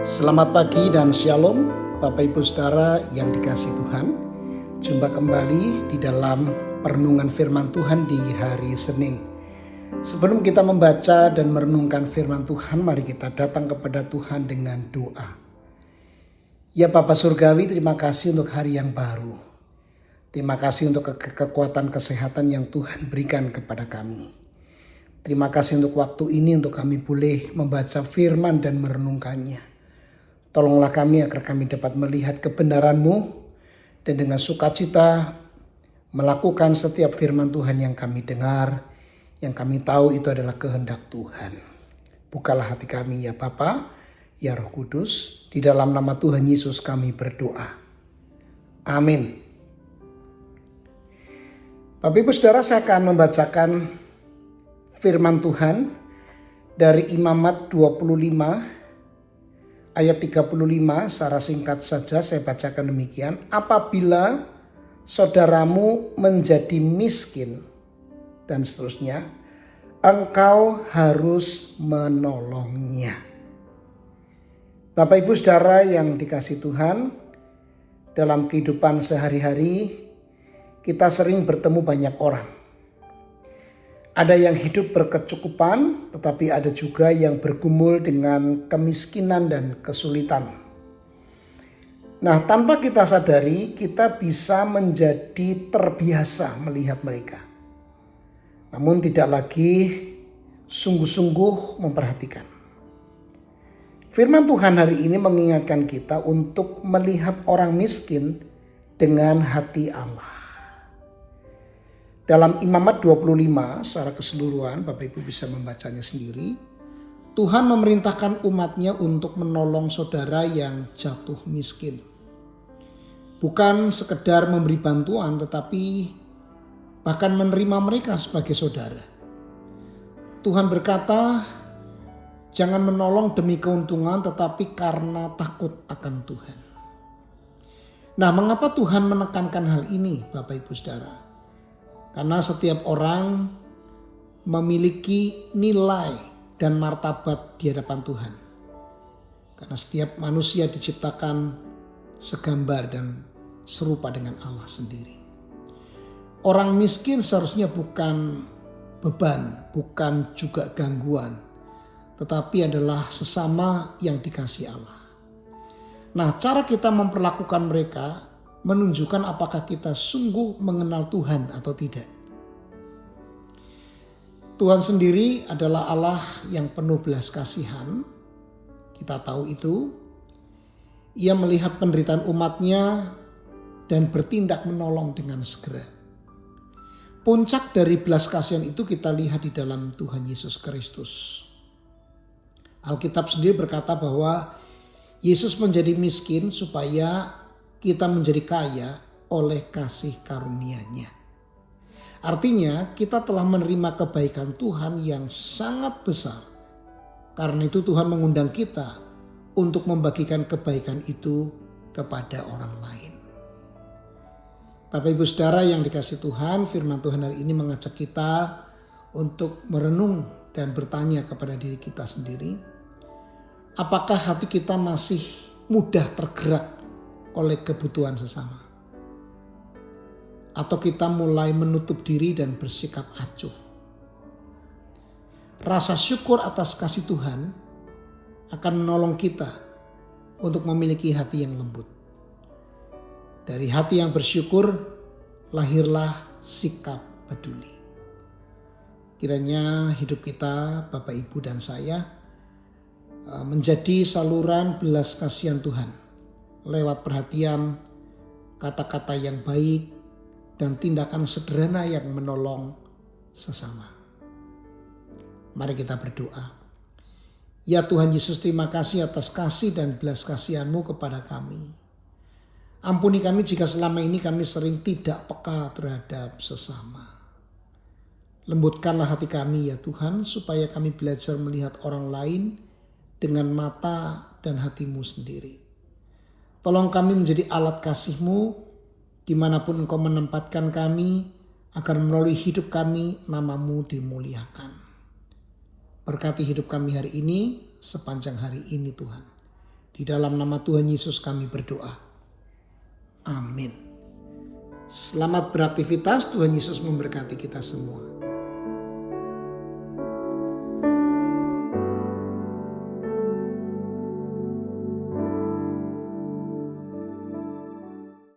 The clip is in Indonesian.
Selamat pagi dan shalom Bapak Ibu Saudara yang dikasihi Tuhan. Jumpa kembali di dalam perenungan firman Tuhan di hari Senin. Sebelum kita membaca dan merenungkan firman Tuhan, mari kita datang kepada Tuhan dengan doa. Ya Bapa Surgawi, terima kasih untuk hari yang baru. Terima kasih untuk kekuatan kesehatan yang Tuhan berikan kepada kami. Terima kasih untuk waktu ini untuk kami boleh membaca firman dan merenungkannya. Tolonglah kami agar kami dapat melihat kebenaran-Mu dan dengan sukacita melakukan setiap firman Tuhan yang kami dengar, yang kami tahu itu adalah kehendak Tuhan. Bukalah hati kami ya Bapa, ya Roh Kudus, di dalam nama Tuhan Yesus kami berdoa. Amin. Bapak Ibu Saudara, saya akan membacakan firman Tuhan dari Imamat 25 ayat 35, secara singkat saja saya bacakan demikian. Apabila saudaramu menjadi miskin dan seterusnya, engkau harus menolongnya. Bapak Ibu Saudara yang dikasihi Tuhan, dalam kehidupan sehari-hari kita sering bertemu banyak orang. Ada yang hidup berkecukupan, tetapi ada juga yang bergumul dengan kemiskinan dan kesulitan. Nah, tanpa kita sadari, kita bisa menjadi terbiasa melihat mereka. Namun tidak lagi sungguh-sungguh memperhatikan. Firman Tuhan hari ini mengingatkan kita untuk melihat orang miskin dengan hati Allah. Dalam Imamat 25 secara keseluruhan, Bapak Ibu bisa membacanya sendiri. Tuhan memerintahkan umatnya untuk menolong saudara yang jatuh miskin. Bukan sekedar memberi bantuan, tetapi bahkan menerima mereka sebagai saudara. Tuhan berkata, jangan menolong demi keuntungan, tetapi karena takut akan Tuhan. Nah, mengapa Tuhan menekankan hal ini, Bapak Ibu Saudara? Karena setiap orang memiliki nilai dan martabat di hadapan Tuhan. Karena setiap manusia diciptakan segambar dan serupa dengan Allah sendiri. Orang miskin seharusnya bukan beban, bukan juga gangguan, tetapi adalah sesama yang dikasihi Allah. Nah, cara kita memperlakukan mereka menunjukkan apakah kita sungguh mengenal Tuhan atau tidak. Tuhan sendiri adalah Allah yang penuh belas kasihan. Kita tahu itu. Ia melihat penderitaan umatnya dan bertindak menolong dengan segera. Puncak dari belas kasihan itu kita lihat di dalam Tuhan Yesus Kristus. Alkitab sendiri berkata bahwa Yesus menjadi miskin supaya kita menjadi kaya oleh kasih karunia-Nya. Artinya kita telah menerima kebaikan Tuhan yang sangat besar. Karena itu Tuhan mengundang kita untuk membagikan kebaikan itu kepada orang lain. Bapak Ibu Saudara yang dikasihi Tuhan, firman Tuhan hari ini mengajak kita untuk merenung dan bertanya kepada diri kita sendiri. Apakah hati kita masih mudah tergerak oleh kebutuhan sesama? Atau kita mulai menutup diri dan bersikap acuh? Rasa syukur atas kasih Tuhan akan menolong kita untuk memiliki hati yang lembut. Dari hati yang bersyukur lahirlah sikap peduli. Kiranya hidup kita, Bapak Ibu dan saya, menjadi saluran belas kasihan Tuhan lewat perhatian, kata-kata yang baik, dan tindakan sederhana yang menolong sesama. Mari kita berdoa. Ya Tuhan Yesus, terima kasih atas kasih dan belas kasihan-Mu kepada kami. Ampuni kami jika selama ini kami sering tidak peka terhadap sesama. Lembutkanlah hati kami ya Tuhan, supaya kami belajar melihat orang lain dengan mata dan hati-Mu sendiri. Tolong kami menjadi alat kasih-Mu dimanapun Engkau menempatkan kami, agar melalui hidup kami nama-Mu dimuliakan. Berkati hidup kami hari ini, sepanjang hari ini Tuhan. Di dalam nama Tuhan Yesus kami berdoa. Amin. Selamat beraktivitas, Tuhan Yesus memberkati kita semua.